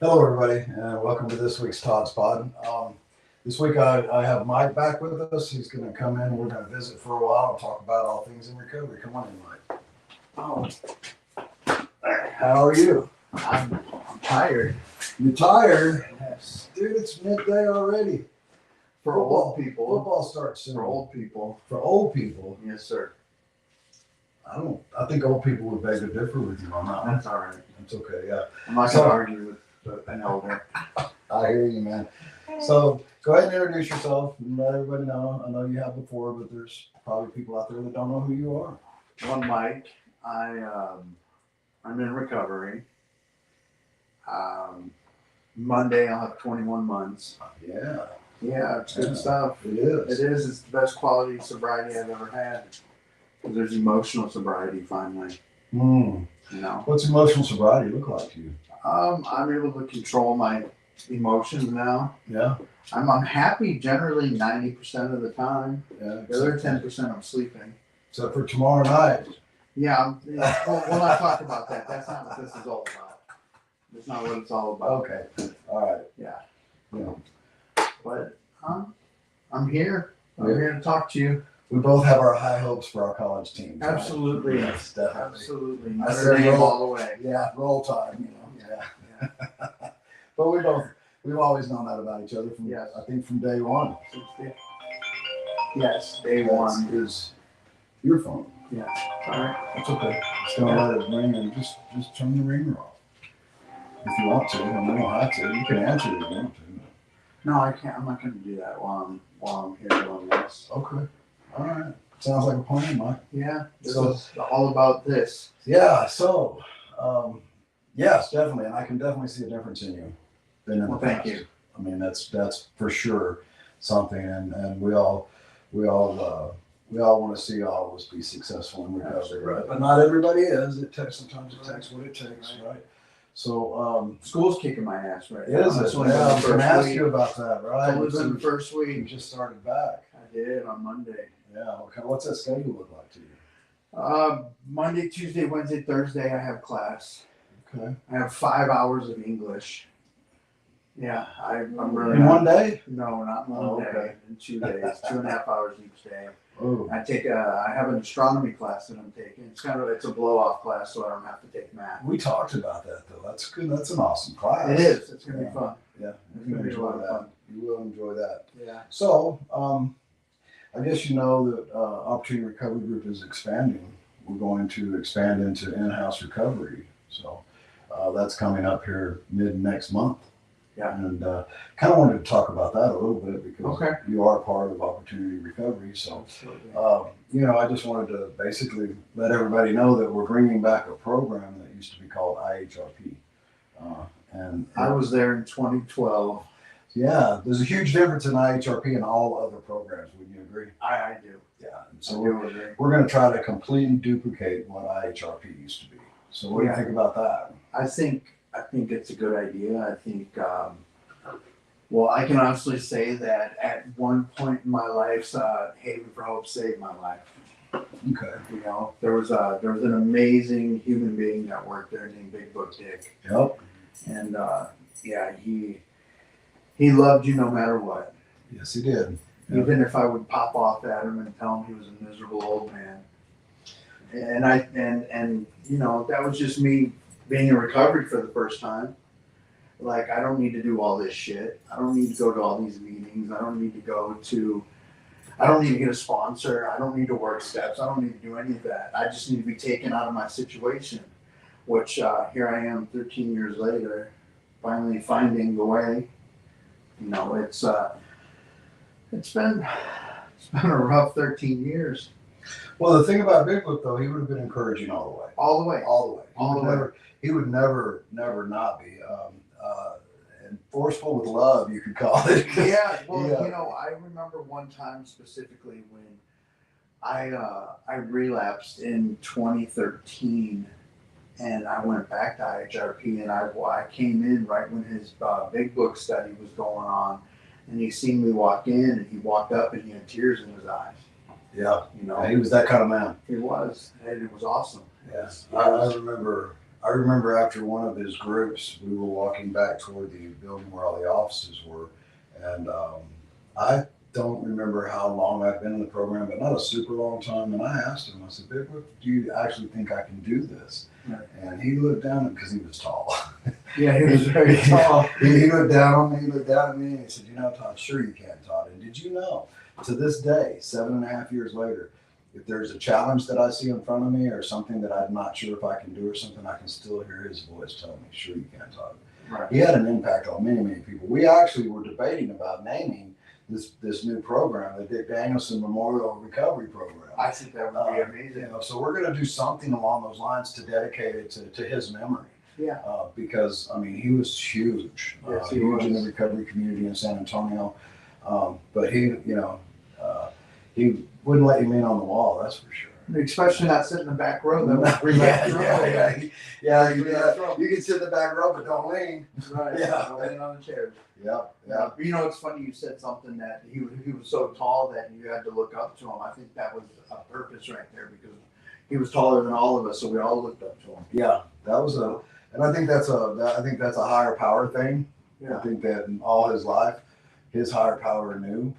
Hello, everybody, and welcome to this week's Todd's Pod. This week I have Mike back with us. He's going to come in. We're going to visit for a while and talk about all things in recovery. Come on in, Mike. Oh, How are you? I'm tired. You tired? Yes. Dude, it's midday already. For old people. Football starts soon. For old people. For old people? Yes, sir. I think old people would beg to differ with you on that one. That's all right. That's okay, yeah. I'm not going to argue with an elder. I hear you, man. So go ahead and introduce yourself and let everybody know. I know you have before, but there's probably people out there that don't know who you are. I'm Mike. I'm in recovery. Monday I'll have 21 months. Yeah. Yeah, it's good stuff. It is. It is. It's the best quality sobriety I've ever had. There's emotional sobriety finally. Mm. You know. What's emotional sobriety look like to you? I'm able to control my emotions now. Yeah. I'm happy generally 90% of the time. Yeah. The other 10% I'm sleeping. Except for tomorrow night. Yeah, we'll not talk about that. That's not what this is all about. That's not what it's all about. Okay. All right. Yeah. Yeah. But I'm here. I'm Yeah. here to talk to you. We both have our high hopes for our college team. Right? Absolutely. Yes, definitely. Absolutely. I Notre said Dame roll. all the way. Yeah. Roll Tide. You know. Yeah. But we've always known that about each other from Yes. I think from day one. Yes, day one. Is your phone. Yeah. All right. That's okay. Just gonna let it ring and just turn the ringer off. If you want to, and you don't have to. You can answer it if you want to. No, I can't. I'm not going to do that while I'm here doing this. Okay. All right. Sounds like a plan, Mike. Yeah. This So- is all about this. Yeah. So, yes, definitely, and I can definitely see a difference in you. Than in Well, the thank past. you. I mean, that's for sure something, and we all want to see all of us be successful in recovery, Absolutely. right? But not everybody is. Sometimes it takes what it takes, right? So, School's kicking my ass right now. is That's it? only Yeah, I been was the going to first ask week. you about that, right? It's only been the first You week. just started back. I did on Monday. Yeah. Okay. What's that schedule look like to you? Monday, Tuesday, Wednesday, Thursday, I have class. Okay. I have 5 hours of English. Yeah, I'm really In not- one day? No, not one Oh, day. okay. In 2 days, 2.5 hours each day. Oh. I have an astronomy class that I'm taking. It's a blow off class, so I don't have to take math. We talked about that though. That's good. That's an awesome class. It is. It's gonna be fun. Yeah, It's you're gonna gonna be a enjoy lot of that. fun. You will enjoy that. Yeah. So, I guess you know that Opportunity Recovery Group is expanding. We're going to expand into in-house recovery. So that's coming up here mid next month. Yeah. And kind of wanted to talk about that a little bit because Okay. you are part of Opportunity Recovery. So, Absolutely. I just wanted to basically let everybody know that we're bringing back a program that used to be called IHRP. And I was there in 2012. yeah, there's a huge difference in IHRP and all other programs. Would you agree? I do. Yeah. And So so agree. we're going to try to completely duplicate what IHRP used to be. So what do you Yeah. think about that? I think it's a good idea. I think, well, I can honestly say that at one point in my life, Haven for Hope saved my life. Okay. You know, there was an amazing human being that worked there named Big Book Dick, Yep. and yeah, he loved you no matter what. Yes, he did. Yeah. Even if I would pop off at him and tell him he was a miserable old man. And you know, that was just me being in recovery for the first time. Like, I don't need to do all this shit. I don't need to go to all these meetings. I don't need to get a sponsor. I don't need to work steps. I don't need to do any of that. I just need to be taken out of my situation, which here I am 13 years later, finally finding the way. You know, it's been a rough 13 years. Well, the thing about Big Book, though, he would have been encouraging all the way. All the way. All the way. All the way. He would never not be. And forceful with love, you could call it. Yeah, well, Yeah. you know, I remember one time specifically when I relapsed in 2013, and I went back to IHRP, and I came in right when his Big Book study was going on, and he seen me walk in, and he walked up, and he had tears in his eyes. Yeah. You know, He was that kind of man. he was, and it was awesome. Yes. I remember I remember after one of his groups, we were walking back toward the building where all the offices were, and I don't remember how long I've been in the program, but not a super long time. And I asked him, I said, "Vic, what, do you actually think I can do this?" Right. And he looked down because he was tall. Yeah, he was very tall. He looked down on me, he looked down at me, and he said, "You know, Todd, sure you can, Todd. And did you know, to this day, 7.5 years later, if there's a challenge that I see in front of me or something that I'm not sure if I can do or something, I can still hear his voice telling me, sure you can, Todd." Right. He had an impact on many, many people. We actually were debating about naming this new program, the Dick Danielson Memorial Recovery Program. I think that would be amazing. You know, so we're going to do something along those lines to dedicate it to his memory. Yeah. Because I mean, he was huge, Yes, he huge was. in the recovery community in San Antonio. But he, you know, he wouldn't let you in on the wall. That's for sure. Especially not sitting in the back row. That was pretty Yeah, much yeah. Yeah. You can sit in the back row, but don't lean. Right. Yeah. Don't lean on the chairs. Yeah, yeah. You know, it's funny you said something that he was so tall that you had to look up to him. I think that was a purpose right there because he was taller than all of us, so we all looked up to him. Yeah, that was and I think that's a higher power thing. Yeah. I think that in all his life, his higher power knew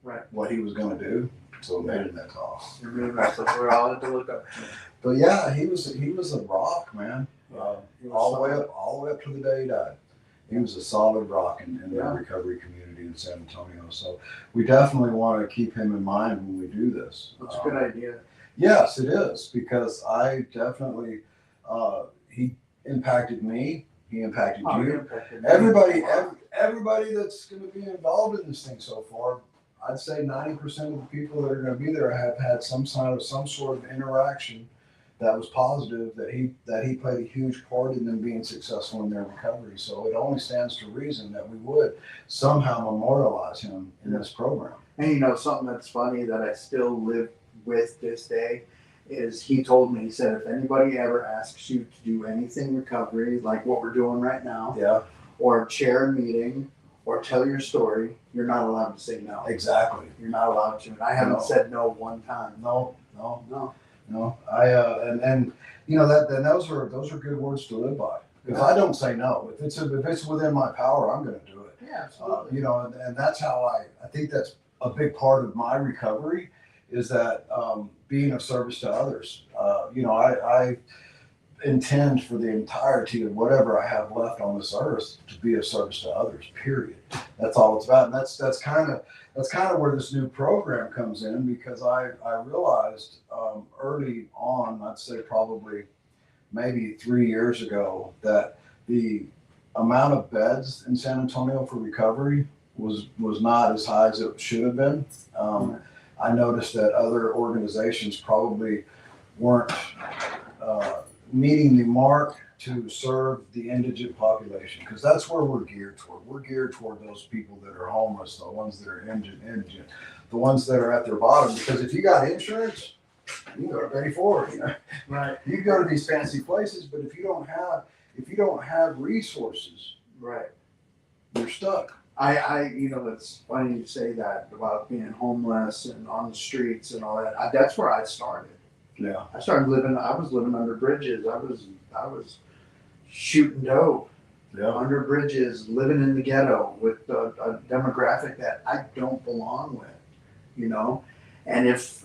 Right. what he was going to do, so it made him that tall. You're really right. So we all had to look up to him. But yeah, he was a rock, man. He was All the way solid. up to the day he died. He was a solid rock in the Yeah. recovery community in San Antonio. So we definitely want to keep him in mind when we do this. That's a good idea. Yes, it is, because I definitely he impacted me. He impacted Oh, you. he impacted me. Everybody that's going to be involved in this thing so far, I'd say 90% of the people that are going to be there have had some sort of interaction that was positive, that he played a huge part in them being successful in their recovery. So it only stands to reason that we would somehow memorialize him in this program. And you know, something that's funny that I still live with this day is he told me, he said, if anybody ever asks you to do anything recovery, like what we're doing right now, Yeah, or chair a meeting, or tell your story, you're not allowed to say no. exactly. You're not allowed to. And I haven't No. said no one time. No. No. I and you know those are good words to live by, because I don't say no. If it's within my power, I'm going to do it. Yeah, absolutely. You know, and that's how I think that's a big part of my recovery, is that being of service to others. You know, I intend for the entirety of whatever I have left on this earth to be of service to others. Period. That's all it's about, and that's kind of where this new program comes in, because I realized early on, I'd say probably maybe 3 years ago, that the amount of beds in San Antonio for recovery was not as high as it should have been. I noticed that other organizations probably weren't meeting the mark to serve the indigent population, because that's where we're geared toward. We're geared toward those people that are homeless, the ones that are indigent, the ones that are at their bottom. Because if you got insurance, you can go to Betty Ford. You know? Right. You can go to these fancy places, but if you don't have resources, Right. you're stuck. You know, it's funny you say that about being homeless and on the streets and all that. That's where I started. Yeah. I was living under bridges. I was shooting dope Yeah. under bridges, living in the ghetto with a demographic that I don't belong with, you know? And if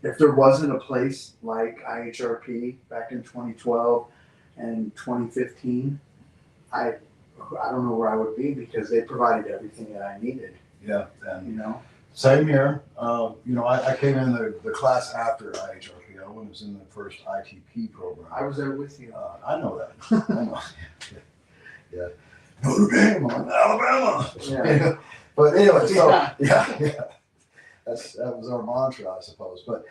there wasn't a place like IHRP back in 2012 and 2015, I don't know where I would be, because they provided everything that I needed, Yeah. And you know? same here. You know, I came in the class after IHRP. I was in the first ITP program. I was there with you. I know that. I know. Yeah. Notre Dame, Alabama. Yeah. But anyway, so Yeah. yeah. That was our mantra, I suppose. But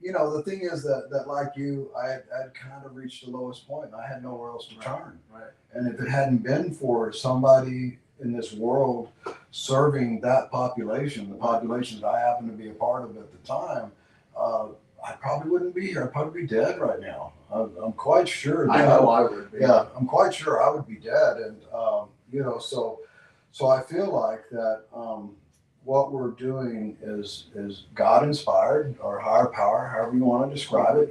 you know, the thing is that like you, I had kind of reached the lowest point. I had nowhere else to turn. Right. And if it hadn't been for somebody in this world serving that population, the population that I happened to be a part of at the time, I probably wouldn't be here. I'd probably be dead right now. I'm quite sure. I know I would be. Yeah, I'm quite sure I would be dead. And you know, so I feel like that what we're doing is God inspired or higher power, however you want to describe it,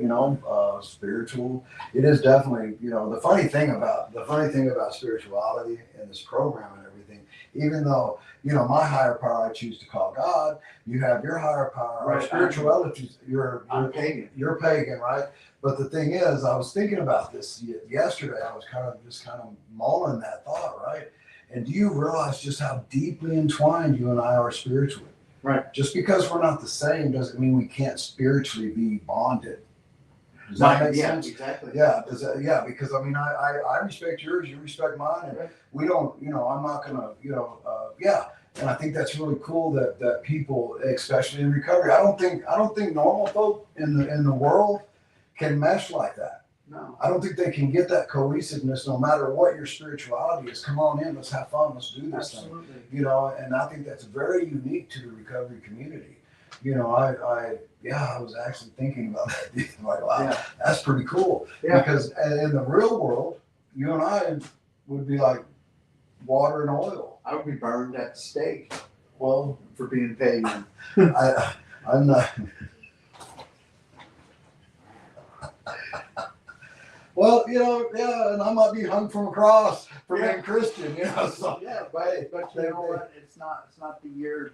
spiritual. It is definitely, the funny thing about spirituality and this program and everything, even though, my higher power I choose to call God, you have your higher power, Right. spirituality, I'm pagan. you're pagan, right? But the thing is, I was thinking about this yesterday. I was kind of mulling that thought, right? And do you realize just how deeply entwined you and I are spiritually? Right. Just because we're not the same doesn't mean we can't spiritually be bonded. Does that make sense? Exactly. Yeah. Because I mean, I respect yours, you respect mine, and Right. we don't, I'm not gonna, yeah. And I think that's really cool that people, especially in recovery, I don't think normal folk in the world can mesh like that. No. I don't think they can get that cohesiveness no matter what your spirituality is. Come on in, let's have fun, let's do this Absolutely. thing. And I think that's very unique to the recovery community. I was actually thinking about that. Like, wow, Yeah. that's pretty cool. Yeah. Because in the real world, you and I would be like water and oil. I would be burned at the stake Well, for being pagan. I'm not. Well, and I might be hung from a cross for being Christian, So Yeah, but you know what? It's not the year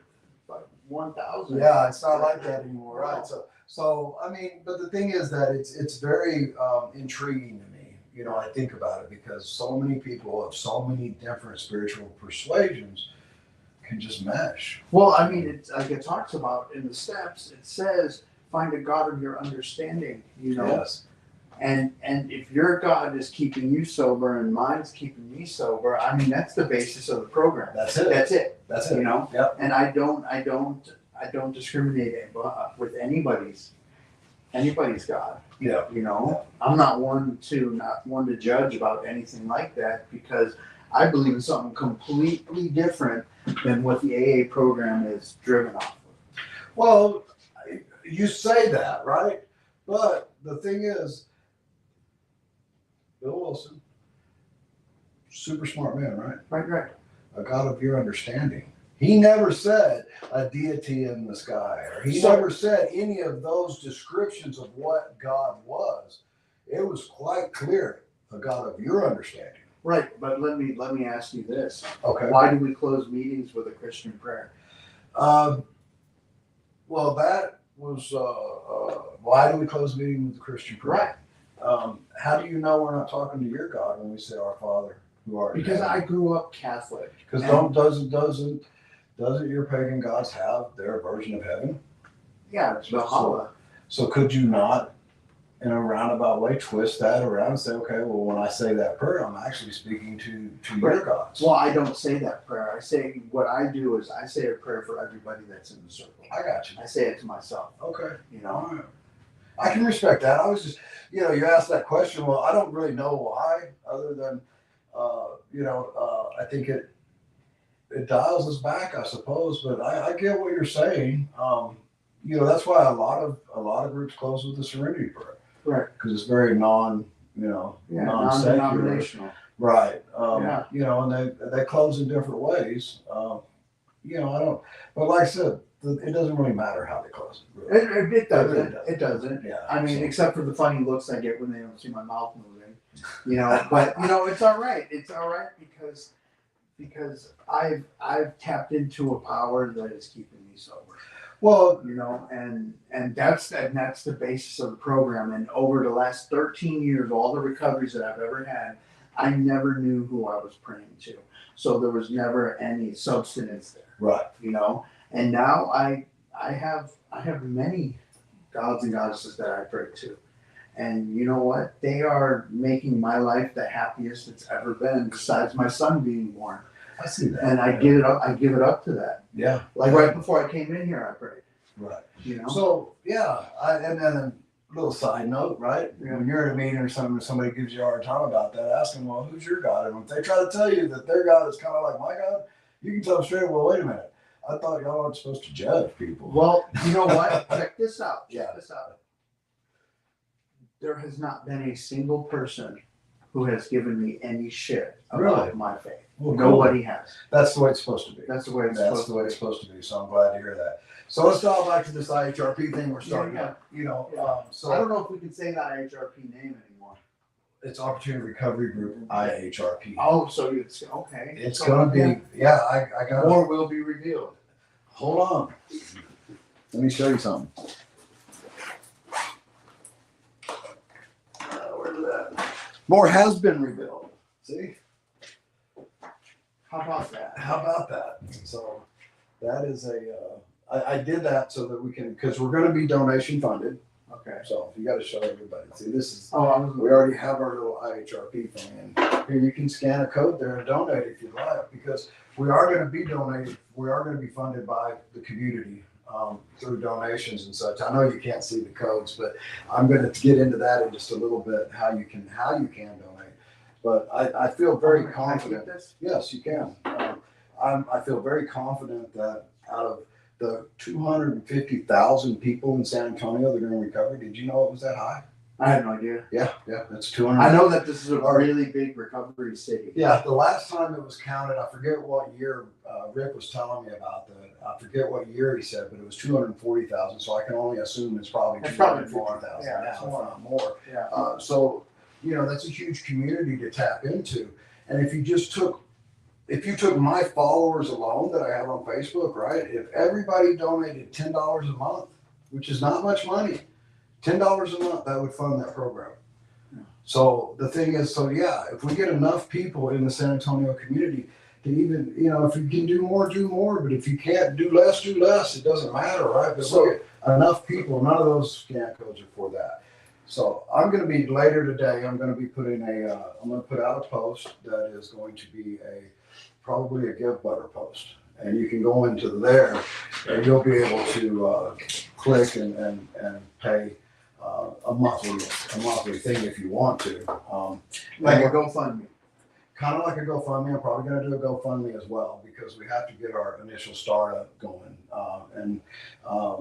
1000. yeah, it's not like that anymore, right? So I mean, but the thing is that it's very intriguing to me. I think about it because so many people of so many different spiritual persuasions can just mesh. Well, I mean, it's like it talks about in the steps. It says, "Find a God of your understanding." Yes. And if your God is keeping you sober and mine's keeping me sober, I mean that's the basis of the program. That's it. That's it. That's it. Yep. And I don't discriminate with anybody's God. Yeah. I'm not one to judge about anything like that because I believe in something completely different than what the AA program is driven off of. Well, you say that, right? But the thing is, Bill Wilson, super smart man, right? Right. A God of your understanding. He never said a deity in the sky, or he So- never said any of those descriptions of what God was. It was quite clear, a God of your understanding. Right, but let me ask you this. Okay. Why do we close meetings with a Christian prayer? Well, that was why do we close the meeting with the Christian prayer? Right. How do you know we're not talking to your God when we say our Father who art in Because heaven? I grew up Catholic. Because doesn't your pagan gods have their version of heaven? Yeah, it's Valhalla. So could you not, in a roundabout way, twist that around and say, okay, well, when I say that prayer, I'm actually speaking to your gods. Well, I don't say that prayer. I say what I do is I say a prayer for everybody that's in the circle. I got you. I say it to myself. Okay. All right. I can respect that. I was just, you asked that question. Well, I don't really know why, other than, I think it dials us back, I suppose. But I get what you're saying. That's why a lot of groups close with the Serenity Prayer. Right. Because it's very non-denominational. Right. And they close in different ways. I don't. But like I said, it doesn't really matter how they close it. Really. It doesn't. It doesn't. Yeah. I mean, except for the funny looks I get when they don't see my mouth moving. But it's all right. It's all right because I've tapped into a power that is keeping me sober. Well, and that's the basis of the program. And over the last 13 years, all the recoveries that I've ever had, I never knew who I was praying to. So there was never any substance there. Right. And now I have many gods and goddesses that I pray to. And you know what? They are making my life the happiest it's ever been, besides my son being born. I see that. And I give it up to that. Yeah. Like right before I came in here, I prayed. Right. So yeah, and then a little side note, right? Yeah. When you're at a meeting or something, and somebody gives you a hard time about that, ask them, well, who's your God? And if they try to tell you that their God is kind of like my God, you can tell them straight, well, wait a minute. I thought y'all weren't supposed to judge people. Well, you know what? Check this out. Yeah. There has not been a single person who has given me any shit about Really? my faith. Well, cool. Nobody has. That's the way it's supposed to be. That's the way it's That's supposed the to way be. it's supposed to be. So I'm glad to hear that. So let's talk back to this IHRP thing we're starting. Yeah. You know, Yeah. so I don't know if we can say that IHRP name anymore. it's Opportunity Recovery Group IHRP. Oh, so it's okay. It's So, gonna be, I got more will be revealed. Hold on. Let me show you something. Where's that? More has been revealed. See? How about that? How about that? So that is I did that so that we can, because we're gonna be donation funded. Okay. So you gotta show everybody. See, this is, Oh, I was. we already have our little IHRP thing, and here you can scan a code there and donate if you'd like, because we are gonna be donated, we are gonna be funded by the community through donations and such. I know you can't see the codes, but I'm gonna get into that in just a little bit, how you can donate. But I feel very Can I keep confident. this? Yes, you can. I feel very confident that out of the 250,000 people in San Antonio that are in recovery, did you know it was that high? I had no idea. Yeah, that's 200. I know that this is a really big recovery city. Yeah, the last time it was counted, I forget what year Rick was telling me about that. I forget what year he said, but it was 240,000. So I can only assume it's probably It's probably 240,000 yeah, now, it's if more. not more. Yeah. So, you know, that's a huge community to tap into. And if you took my followers alone that I have on Facebook, right? If everybody donated $10 a month, which is not much money, $10 a month, that would fund that program. Yeah. So the thing is, if we get enough people in the San Antonio community to even, you know, if you can do more, do more. But if you can't do less, do less. It doesn't matter, right? But So- we get enough people, none of those scan codes are for that. So I'm going to be later today. I'm going to be putting I'm going to put out a post that is going to be probably a Give Butter post, and you can go into there, and you'll be able to click and pay a monthly thing if you want to. Like a GoFundMe. Kind of like a GoFundMe. I'm probably going to do a GoFundMe as well because we have to get our initial startup going.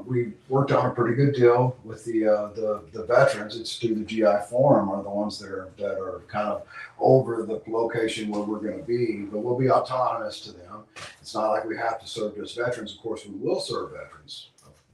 We worked on a pretty good deal with the veterans. It's through the GI Forum are the ones that are kind of over the location where we're going to be, but we'll be autonomous to them. It's not like we have to serve just veterans. Of course, we will serve veterans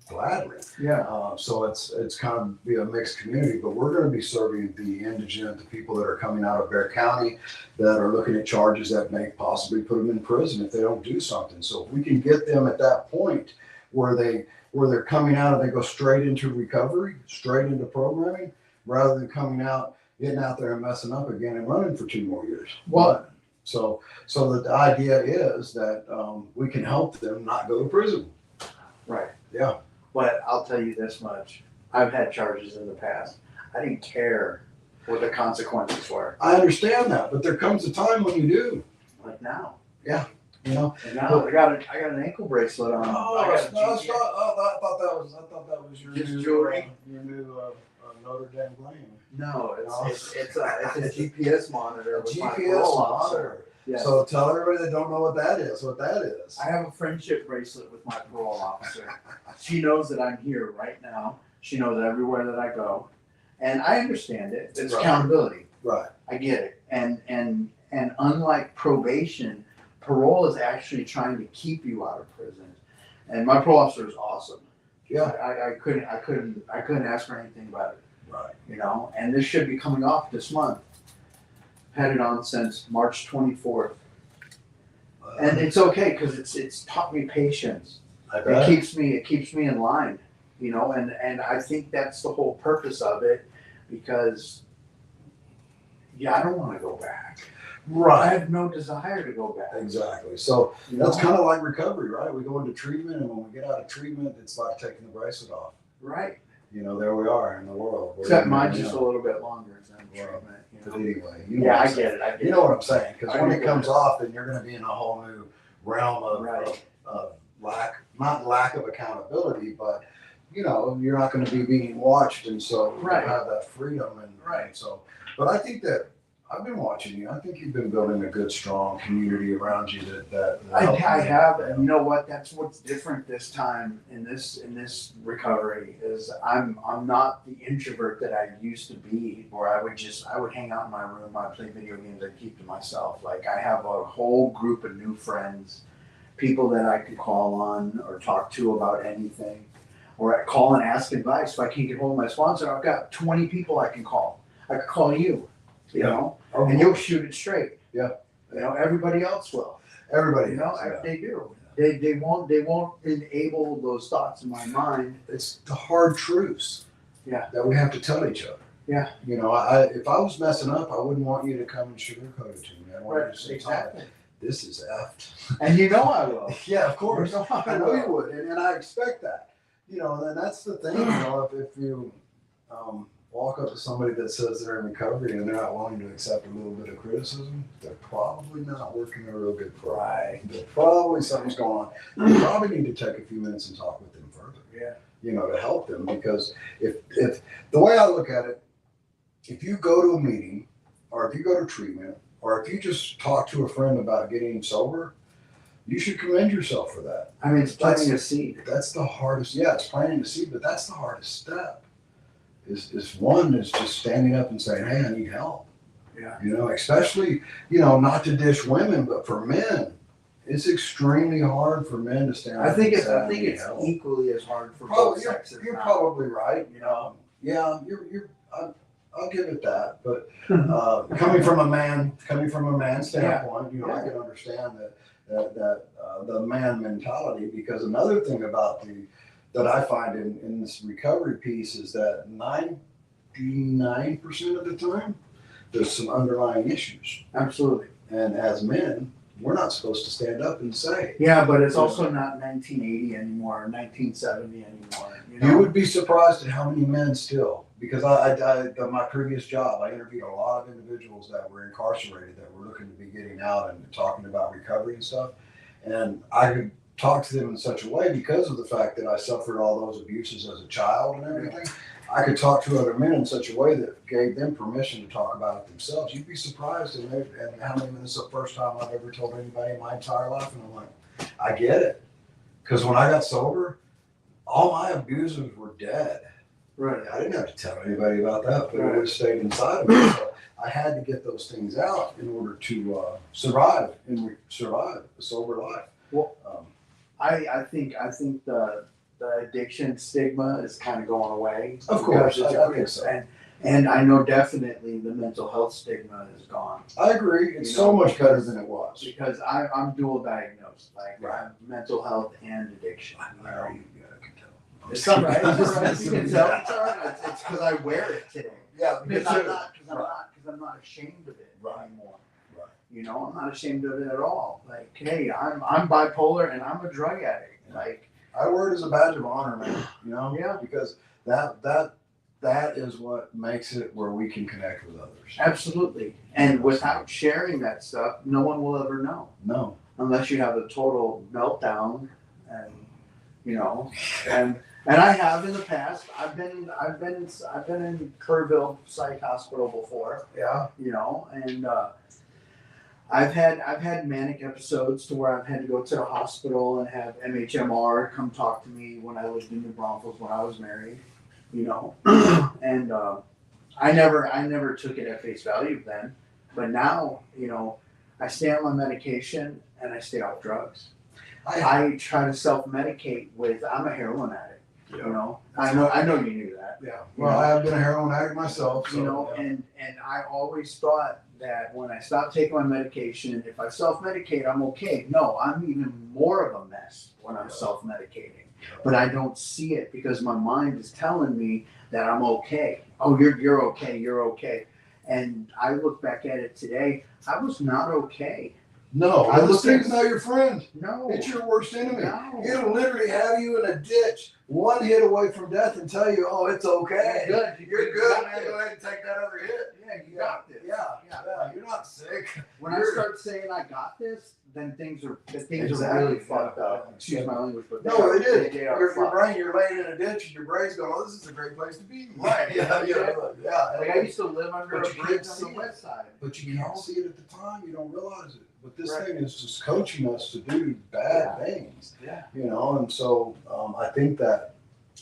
gladly. Yeah. So it's kind of be a mixed community, but we're going to be serving the indigent, the people that are coming out of Bexar County that are looking at charges that may possibly put them in prison if they don't do something. So if we can get them at that point where they're coming out and they go straight into recovery, straight into programming, rather than coming out, getting out there and messing up again and running for 2 more years. Well, So the idea is that we can help them not go to prison. right. Yeah. But I'll tell you this much. I've had charges in the past. I didn't care what the consequences were. I understand that, but there comes a time when you do, Like now. you know. And now I got an ankle bracelet on. Oh, I got a no, GPS. I thought that was your Just new jewelry? Your new Notre Dame Blame. No, No. it's a GPS monitor with my GPS parole officer. monitor. Yes. So tell everybody that don't know what that is. I have a friendship bracelet with my parole officer. She knows that I'm here right now. She knows everywhere that I go. And I understand it. It's Right. accountability. Right. I get it. And unlike probation, parole is actually trying to keep you out of prison. And my parole officer is awesome. Yeah. I couldn't ask for anything better. Right. You know, and this should be coming off this month. Had it on since March 24th. And it's okay because it's taught me patience. I It bet. keeps me in line, you know, and I think that's the whole purpose of it because I don't want to go back. I Right. have no desire to go back. Exactly. So You know? that's kind of like recovery, right? We go into treatment, and when we get out of treatment, it's like taking the bracelet off. Right. You know, there we are in the world. Except We're, mine's you just know, a little bit longer than Well, treatment. But You know? anyway, you know Yeah, what I I'm saying. get it. I get You it. know what I'm saying? Because I when get it comes it. off, then you're going to be in a whole new realm of, Right. of not lack of accountability, but you know, you're not going to be being watched, and so you Right. have that freedom, and Right. so. But I think that I've been watching you. I think you've been building a good, strong community around you that I have, and you know what? That's what's different this time in this recovery is I'm not the introvert that I used to be, where I would hang out in my room, I'd play video games, I'd keep to myself. Like I have a whole group of new friends, people that I can call on or talk to about anything, or I call and ask advice. If I can't get hold of my sponsor, I've got 20 people I can call. I could call you, you know, and you'll shoot it straight. Yeah. You know, everybody else will. Everybody, You know, knows, yeah. they do. They won't enable those thoughts in my mind. It's the hard truths. Yeah. That we have to tell each other. Yeah. You know, if I was messing up, I wouldn't want you to come and sugarcoat it to me. I want you to say, Exactly. Todd, this is effed. And you know I will. Yeah, of course. You know I know you would, and I expect that. You know, and that's the thing. You know, if you walk up to somebody that says they're in recovery and they're not willing to accept a little bit of criticism, they're probably not working a real good program. Right. There's probably something's going on. You probably need to take a few minutes and talk with them further. Yeah. You know, to help them, because if the way I look at it, if you go to a meeting, or if you go to treatment, or if you just talk to a friend about getting sober, you should commend yourself for that. I mean, it's planting a seed. That's the hardest. Yeah, it's planting the seed, but that's the hardest step. Is just standing up and saying, "Hey, I need help." Yeah. You know, especially, you know, not to dish women, but for men, it's extremely hard for men to stand up. I think and it's say, need help. equally as hard for Probably, both you're, sexes. you're now. probably right. You know, yeah, I'll give it that. But coming from a man standpoint, you know, I can understand that the man mentality, because another thing about that I find in this recovery piece is that 99% of the time there's some underlying issues, Absolutely. and as men, we're not supposed to stand up and say. Yeah, but it's also not 1980 anymore, or 1970 anymore. You know? You would be surprised at how many men still, because I my previous job, I interviewed a lot of individuals that were incarcerated that were looking to be getting out and talking about recovery and stuff. And I could talk to them in such a way, because of the fact that I suffered all those abuses as a child and everything. I could talk to other men in such a way that gave them permission to talk about it themselves. You'd be surprised and how many minutes the first time I've ever told anybody in my entire life. And I'm like, I get it. Because when I got sober, all my abusers were dead. Right. I didn't have to tell anybody about that, but it would have stayed inside of me. So I had to get those things out in order to survive a sober life. Well, I think the addiction stigma is kind of going away. Of course, because I think so. And I know definitely the mental health stigma is gone. I agree. It's You so know, much better than it was. Because I'm dual diagnosed, like Right. I have mental health and addiction. You know? I can tell. It's all right. It's all right. You can tell. It's all right. It's because I wear it today. Yeah, me Because too. I'm not ashamed of it Right. anymore. Right. You know, I'm not ashamed of it at all. Like, hey, I'm bipolar and I'm a drug addict. Like, I wear it as a badge of honor, man. You know, Yeah. because that is what makes it where we can connect with others. absolutely. And without sharing that stuff, no one will ever know No, unless you have a total meltdown, and you know, and I have in the past. I've been in Kerrville Psych Hospital before. yeah, You know, and I've had manic episodes to where I've had to go to the hospital and have MHMR come talk to me when I lived in New Braunfels when I was married, you know, and I never took it at face value then, but now, you know, I stay on my medication and I stay off drugs. I try to self-medicate with, I'm a heroin addict, you know, I know you knew that. yeah. Well, I have been a heroin addict myself, so, You know, yeah. and I always thought that when I stopped taking my medication, if I self-medicate, I'm okay. No, I'm even more of a mess when I'm self-medicating. But I don't see it because my mind is telling me that I'm okay. Oh, you're okay, you're okay. And I look back at it today, I was not okay. No, I this looked thing's at- not your friend. No. It's your worst enemy. No. It'll literally have you in a ditch, one hit away from death, and tell you, "Oh, it's okay. You're good. You're You good, got man. this. Go ahead and take that other hit." Yeah, you got this. Yeah. You're not sick. When I start saying I got this, then things are Exactly. really fucked up. Excuse my language, but No, it is. they are Your fucked. brain, you're laying in a ditch and your brain's going, oh, this is a great place to be. Right. Yeah. Like I used to live under But a you bridge can't on see the it. west side. But you can't see it at the time. You don't realize it. But this Right. thing is just coaching us to do bad things, Yeah. you know. And so I think that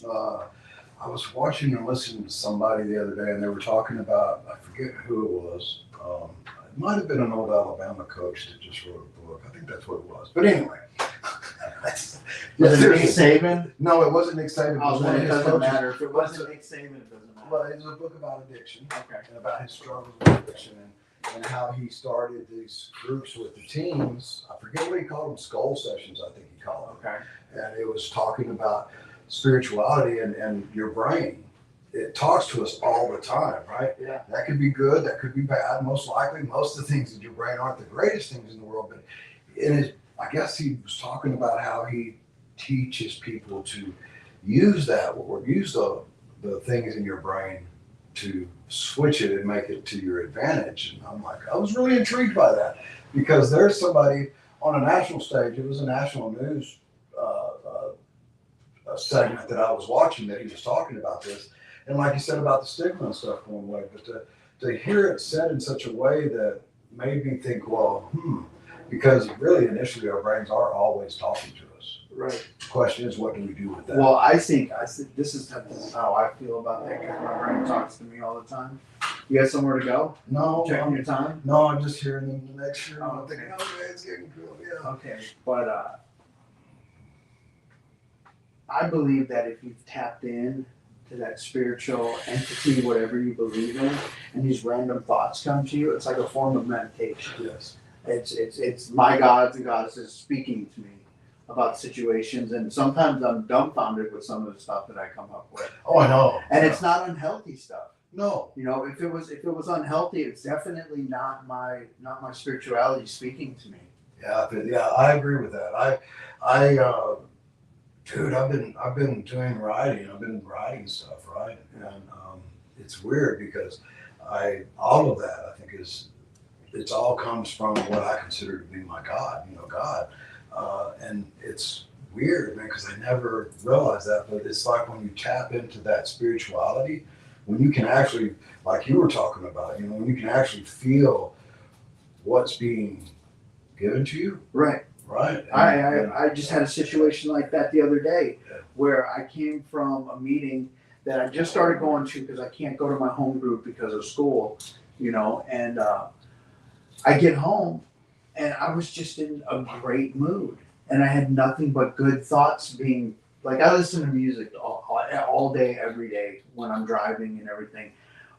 I was watching and listening to somebody the other day, and they were talking about, I forget who it was. It might have been an old Alabama coach that just wrote a book. I think that's what it was. But anyway. Was it Nick Saban? No, it wasn't Nick Saban. It Oh, was then one of it his doesn't coaches. matter. If it wasn't Nick Saban, it doesn't matter. Well, it was a book about addiction. Okay. And about his struggles with addiction and how he started these groups with the teams. I forget what he called them, skull sessions, I think he called them. Okay. And it was talking about spirituality and your brain. It talks to us all the time, right? Yeah. That could be good, that could be bad. Most likely, most of the things in your brain aren't the greatest things in the world. But I guess he was talking about how he teaches people to use that or use the things in your brain to switch it and make it to your advantage. And I'm like, I was really intrigued by that because there's somebody on a national stage. It was a national news a segment that I was watching that he was talking about this. And like you said about the stigma and stuff going away, but to hear it said in such a way that made me think, well, because really initially our brains are always talking to us. Right. The question is, what do we do with that? Well, I think this is how I feel about that because my brain talks to me all the time. You got somewhere to go? No, Checking your time? no, I'm just hearing them the next year. I'm Oh, thinking, okay. okay, it's getting cool. Yeah. Okay. But I believe that if you've tapped in to that spiritual entity, whatever you believe in, and these random thoughts come to you, it's like a form of meditation. Yes. It's my gods and goddesses speaking to me about situations, and sometimes I'm dumbfounded with some of the stuff that I come up with. Oh, I know. And it's not unhealthy stuff. No. You know, if it was unhealthy, it's definitely not my spirituality speaking to me. Yeah, I agree with that. Dude, I've been doing writing. I've been writing stuff, right? And it's weird because all of that I think it's all comes from what I consider to be my God, God. And it's weird, man, because I never realized that. But it's like when you tap into that spirituality, when you can actually, like you were talking about, when you can actually feel what's being given to you. Right. Right. I just had a situation like that the other day where I came from a meeting that I just started going to because I can't go to my home group because of school, and I get home and I was just in a great mood and I had nothing but good thoughts being like, I listen to music all day, every day when I'm driving and everything.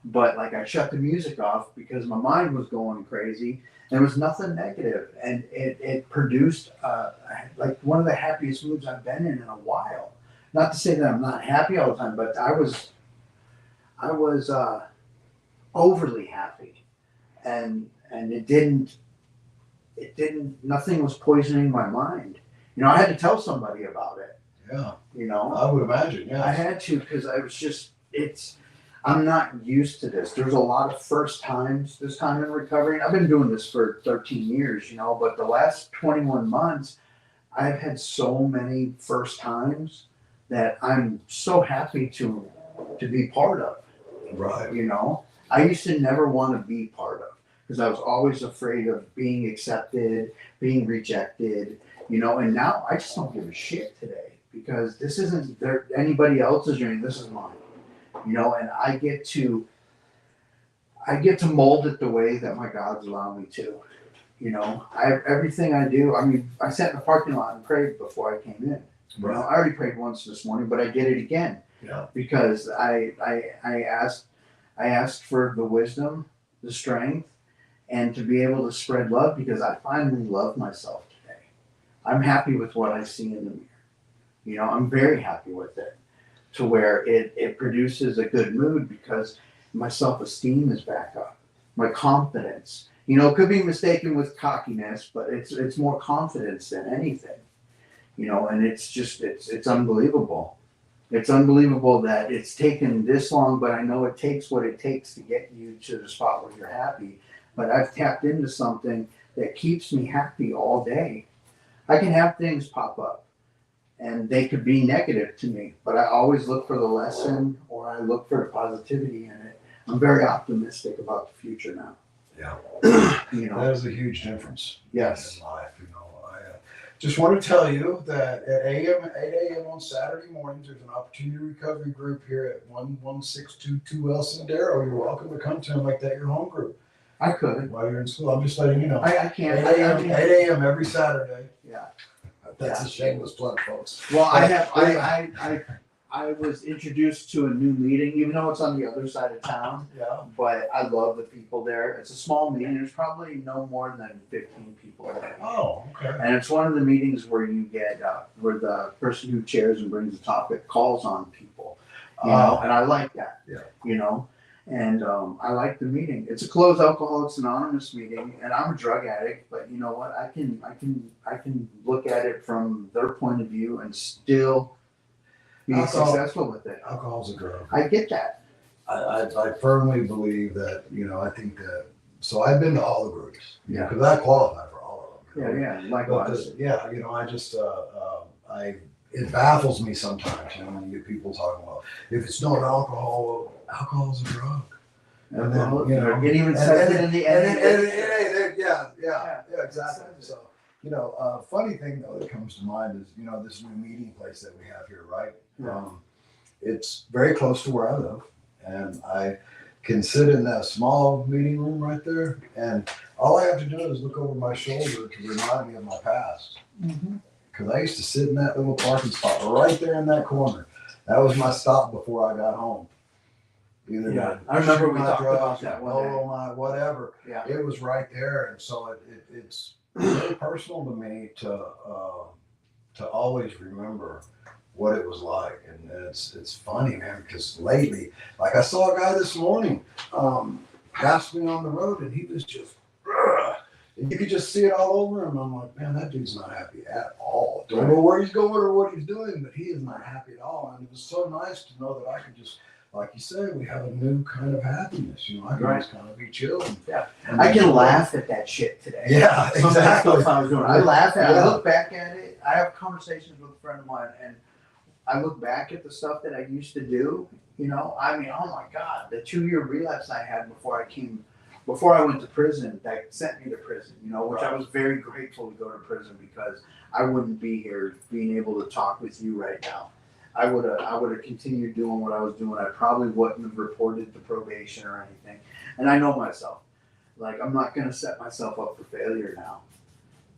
But like I shut the music off because my mind was going crazy. There was nothing negative, and it produced like one of the happiest moods I've been in a while. Not to say that I'm not happy all the time, but I was overly happy, and it didn't. Nothing was poisoning my mind. I had to tell somebody about it. Yeah. I would imagine. Yeah. I had to because I was just I'm not used to this. There's a lot of first times this time in recovery. And I've been doing this for 13 years, but the last 21 months, I've had so many first times that I'm so happy to be part of. Right. I used to never want to be part of because I was always afraid of being accepted, being rejected, and now I just don't give a shit today because this isn't anybody else's journey. This is mine. And I get to mold it the way that my God's allowed me to. Everything I do. I mean, I sat in the parking lot and prayed before I came in. Right. I already prayed once this morning, but I did it again. Yeah. Because I asked for the wisdom, the strength, and to be able to spread love because I finally love myself today. I'm happy with what I see in the mirror. I'm very happy with it. To where it produces a good mood because my self-esteem is back up, my confidence. It could be mistaken with cockiness, but it's more confidence than anything. And it's unbelievable. It's unbelievable that it's taken this long, but I know it takes what it takes to get you to the spot where you're happy. But I've tapped into something that keeps me happy all day. I can have things pop up and they could be negative to me, but I always look for the lesson or I look for the positivity in it. I'm very optimistic about the future now. Yeah. You know, That is a huge difference. yes. In life, you know. I just want to tell you that at 8 a.m. on Saturday mornings, there's an opportunity recovery group here at 11622 Elson Darrow. You're welcome to come to and make that your home group I could. while you're in school. I'm just letting you know. I can't. 8 a.m. 8 a.m. every Saturday. Yeah. That's Yeah. a shameless plug, folks. Well, I was introduced to a new meeting, even though it's on the other side of town, Yeah. but I love the people there. It's a small meeting. There's probably no more than 15 people there. Oh, okay. And it's one of the meetings where you get, where the person who chairs and brings the topic calls on people, you know, and I like that. Yeah. You know, and I like the meeting. It's a closed Alcoholics Anonymous meeting, and I'm a drug addict, but you know what? I can look at it from their point of view and still be successful with it. Alcohol's a drug. I get that. I firmly believe that, you know, I think that, so I've been to all the groups. Yeah. Because I qualify for all of them. Yeah, But likewise. yeah, you know, I just, it baffles me sometimes, you know, when you get people talking about, if it's not alcohol, alcohol's a drug. And then, you know, it even says it in the end. Yeah, exactly. So, you know, funny thing though that comes to mind is, you know, this new meeting place that we have here, right? Yeah. It's very close to where I live, and I can sit in that small meeting room right there, and all I have to do is look over my shoulder to remind me of my past. Mhm. Because I used to sit in that little parking spot right there in that corner. That was my stop before I got home. Either Yeah, to I remember shoot we my talked drugs about that or one day. blow my whatever. Yeah. It was right there, and so it's very personal to me to always remember what it was like, and it's funny, man, because lately, like I saw a guy this morning, passed me on the road, and he was just, and you could just see it all over him. I'm like, man, that dude's not happy at all. Don't know where he's going or what he's doing, but he is not happy at all. And it was so nice to know that I could just, like you said, we have a new kind of happiness. You know, I can Right. just kind of be chill. Yeah. And I can laugh at that shit today. Yeah, Some of the exactly. stuff I was doing. I laugh at it. I Yeah. look back at it. I have conversations with a friend of mine, and I look back at the stuff that I used to do. You know, I mean, oh my God, the 2-year relapse I had before I went to prison, that sent me to prison. You know, which I was very grateful to go to prison because I wouldn't be here being able to talk with you right now. I would have continued doing what I was doing. I probably wouldn't have reported the probation or anything. And I know myself. Like, I'm not gonna set myself up for failure now.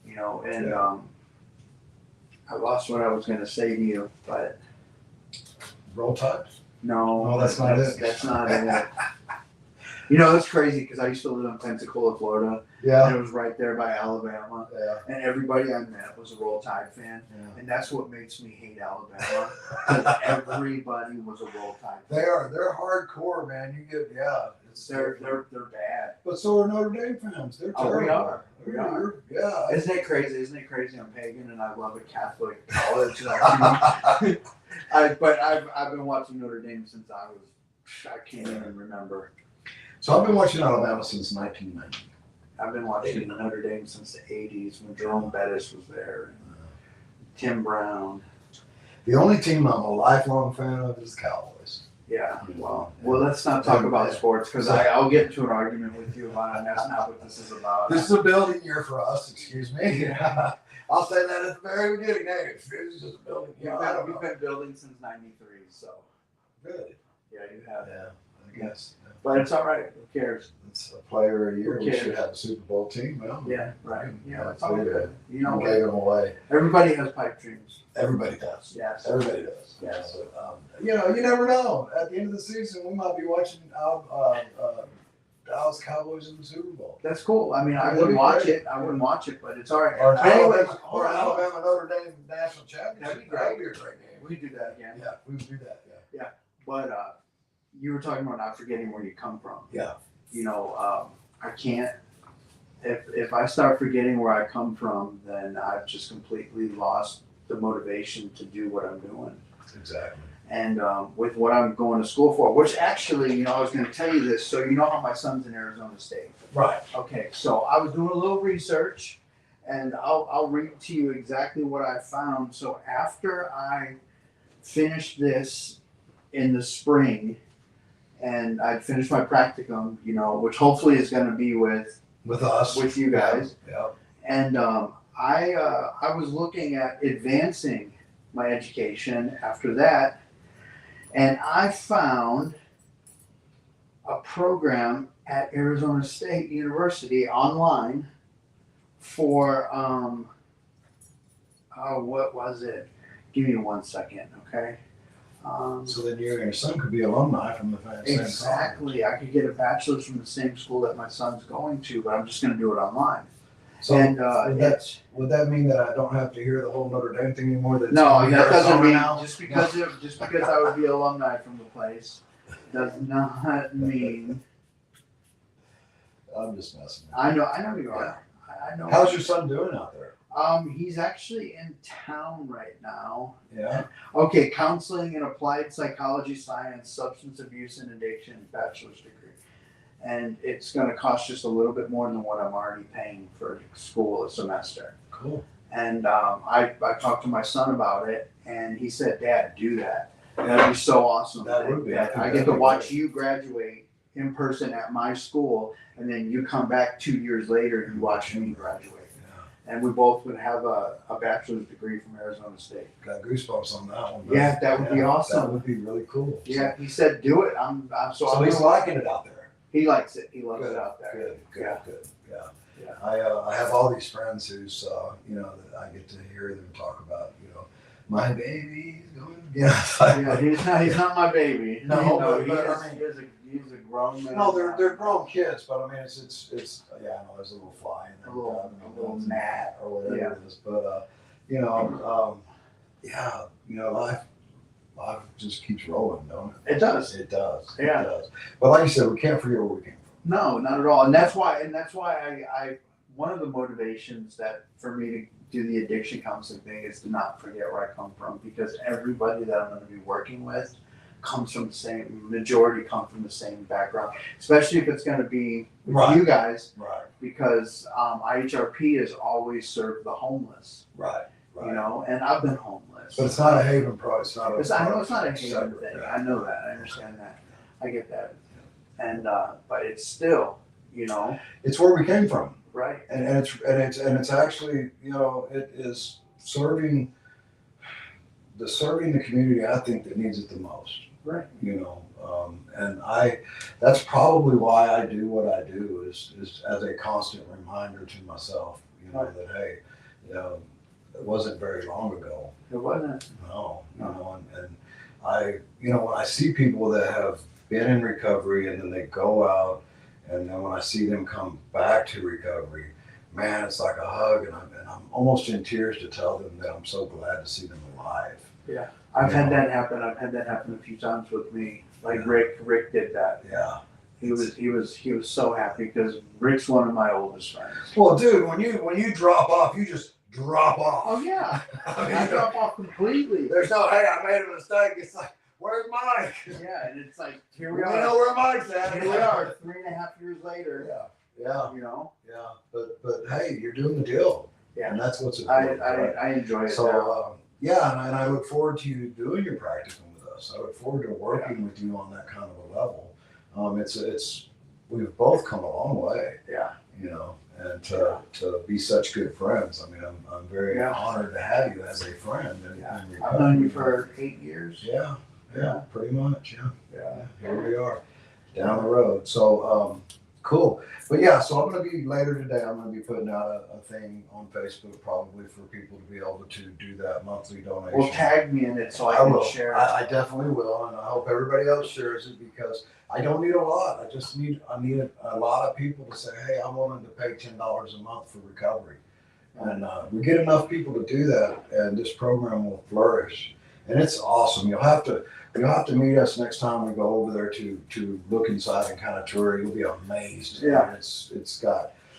You know, and I lost what I was gonna say to you, but Roll Tide? no, No, that's not it. That's not it. You know, it's crazy because I used to live in Pensacola, Florida, Yeah. and it was right there by Alabama. Yeah. And everybody I met was a Roll Tide fan, Yeah. and that's what makes me hate Alabama. Because everybody was a Roll Tide fan. They're hardcore, man. You get They're bad. But so are Notre Dame fans. They're Oh, we terrible. are. We are. Yeah. Isn't it crazy? Isn't it crazy? I'm pagan and I love a Catholic college. Like, you know, but I've been watching Notre Dame since I can't even remember. So I've been watching Alabama since 1990. I've been watching Notre Dame since the 80s when Jerome Bettis was there, and Tim Brown. The only team I'm a lifelong fan of is the Cowboys. Yeah, well, let's not talk about sports because I'll get into an argument with you about it. And that's not what this is about. This is a building year for us, excuse me. I'll say that at the very beginning. Hey, it's just a building year. I don't We've know. been building since '93, so Good. yeah, you have. Yeah, I guess. But it's all right. Who cares? It's a player a year. Who We cares? should have a Super Bowl team. Well, Yeah, right. Yeah, that's it's all good. You know, gave them away. everybody has pipe dreams. Everybody does. Yes. Everybody does. Yes. You know, you never know. At the end of the season, we might be watching Dallas Cowboys in the Super Bowl. That's cool. I mean, I That'd wouldn't be watch great. it. I wouldn't watch it, but it's all right. Or Anyway, Alabama Notre Dame national championship. That'd be That'd be a great game. we could do that again. Yeah, we would do that. Yeah. But you were talking about not forgetting where you come from. Yeah. You know, I can't. If I start forgetting where I come from, then I've just completely lost the motivation to do what I'm doing. Exactly. And with what I'm going to school for, which actually, I was going to tell you this. So you know how my son's in Arizona State. Right. Okay, so I was doing a little research, and I'll read to you exactly what I found. So after I finished this in the spring, and I'd finished my practicum, which hopefully is going to be with us, with you guys. Yeah. And I was looking at advancing my education after that, and I found a program at Arizona State University online for what was it? Give me 1 second, okay? So then you and your son could be alumni from the same Exactly. I could get a bachelor's from the same school that my son's going to, but I'm just going to do it online. So And would that mean that I don't have to hear the whole Notre Dame thing anymore? That it's no, gonna be that doesn't Arizona mean now? just because I would be alumni from the place does not mean. I'm just messing. I know you are. I know. How's your son doing out there? He's actually in town right now. Yeah. Okay, counseling and applied psychology science, substance abuse and addiction, bachelor's degree. And it's going to cost just a little bit more than what I'm already paying for school a semester. Cool. And I talked to my son about it, and he said, "Dad, do that. That'd be so awesome. That would be. I get to watch you graduate in person at my school, and then you come back 2 years later and you watch me graduate. And we both would have a bachelor's degree from Arizona State." Got goosebumps on that one. Yeah, that would be awesome. That would be really cool. Yeah, he said, "Do it." So he's liking it out there. He likes it. He loves Good, it out there. Good. Yeah. Yeah. I have all these friends who's that I get to hear them talk about, my baby's going. Yeah. Yeah, he's not my baby. No, He's a grown man. No, they're grown kids, but I mean it's yeah, I know there's a little fly in there, A little gnat or whatever yeah. it is, but life just keeps rolling, don't it? It does. It does. Yeah. It does. But like you said, we can't forget where we came from. No, not at all. And that's why I one of the motivations that for me to do the addiction counseling thing is to not forget where I come from, because everybody that I'm going to be working with comes from the same majority come from the same background, especially if it's going to be with Right. you guys, Right. because IHRP has always served the homeless, Right. and I've been homeless. But it's not a Haven Pro. It's not a. I know it's not a Haven separate, thing. yeah. I know that. I understand that. I get that. And but it's still, It's where we came from, right. and it's actually it is serving the community I think that needs it the most. Right. And that's probably why I do what I do is as a constant reminder to myself, Right. that hey, it wasn't very long ago. It wasn't. No. And I, when I see people that have been in recovery and then they go out, and then when I see them come back to recovery, man, it's like a hug, and I'm almost in tears to tell them that I'm so glad to see them alive. Yeah. I've had that happen. I've had that happen a few times with me. Like Yeah. Rick did that. Yeah. He was so happy because Rick's one of my oldest friends. Well, dude, when you drop off, you just drop off. Oh yeah. I mean, I drop off completely. there's no, hey, I made a mistake. It's like, where's Mike? Yeah, and it's like here We we know are. where Mike's at. Here we are 3.5 years later. Yeah. Yeah. But hey, you're doing the deal. Yeah. And that's what's important. right? I enjoy it now. So and I look forward to you doing your practicum with us. I look forward to working with you on that kind of a level. We've both come a long way. Yeah. And to be such good friends. I mean, I'm very Yeah. honored to have you as a friend. I've known you for 8 years. Yeah, pretty much. Yeah. Here we are down the road. So cool. But yeah, so I'm going to be later today. I'm going to be putting out a thing on Facebook probably for people to be able to do that monthly donation. Well, tag me in it so I I can will. share it. I definitely will, and I hope everybody else shares it because I don't need a lot. I need a lot of people to say, hey, I'm willing to pay $10 a month for recovery, and we get enough people to do that, and this program will flourish. And it's awesome. You'll have to meet us next time we go over there to look inside and kind of tour. You'll be amazed. Yeah.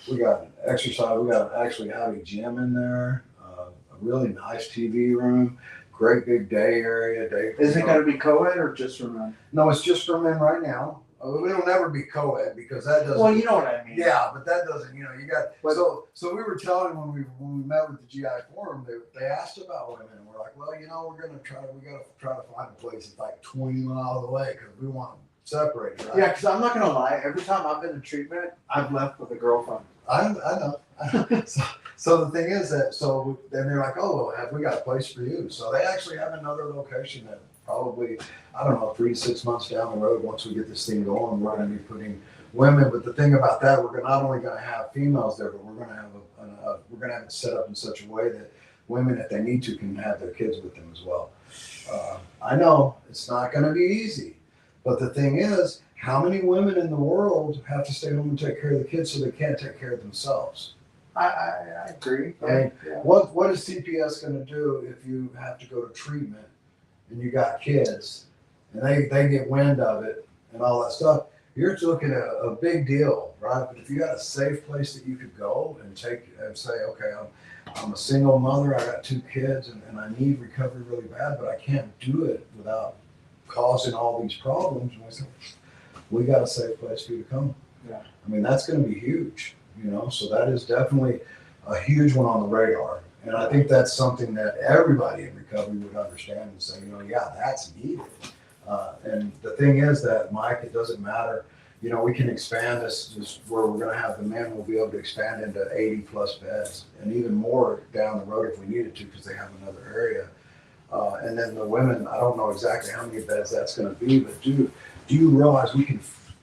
We got an exercise. We got actually have a gym in there. A really nice TV room. Of great big day area. Is it gonna be co-ed or just for men? No, it's just for men right now. It'll never be co-ed because that doesn't. Well, you know what I mean. Yeah, but that doesn't. You know, you got. But- So we were telling when we met with the GI Forum, they asked about women, and we're like, well, you know, we got to try to find a place that's like 20 miles away because we want them separated, right? Yeah, because I'm not gonna lie. Every time I've been in treatment, I've left with a girlfriend. I know. So the thing is that then they're like, oh, well, have we got a place for you? So they actually have another location that probably, I don't know, 3 to 6 months down the road, once we get this thing going, we're going to be putting women. But the thing about that, we're not only going to have females there, but we're going to have we're going to have it set up in such a way that women, if they need to, can have their kids with them as well. I know it's not going to be easy, but the thing is, how many women in the world have to stay home and take care of the kids so they can't take care of themselves? I agree. I mean, Yeah. what is CPS going to do if you have to go to treatment and you got kids and they get wind of it and all that stuff? You're looking at a big deal, right? But if you got a safe place that you could go and take and say, okay, I'm a single mother, I got 2 kids, and I need recovery really bad, but I can't do it without causing all these problems. And we said, we got a safe place for you to come. Yeah. I mean, that's going to be huge, you know, so that is definitely a huge one on the radar. And I think that's something that everybody in recovery would understand and say, you know, yeah, that's needed. And the thing is that, Mike, it doesn't matter. You know, we can expand this where we're going to have the men will be able to expand into 80 plus beds and even more down the road if we needed to because they have another area. And then the women, I don't know exactly how many beds that's going to be, but do you realize we can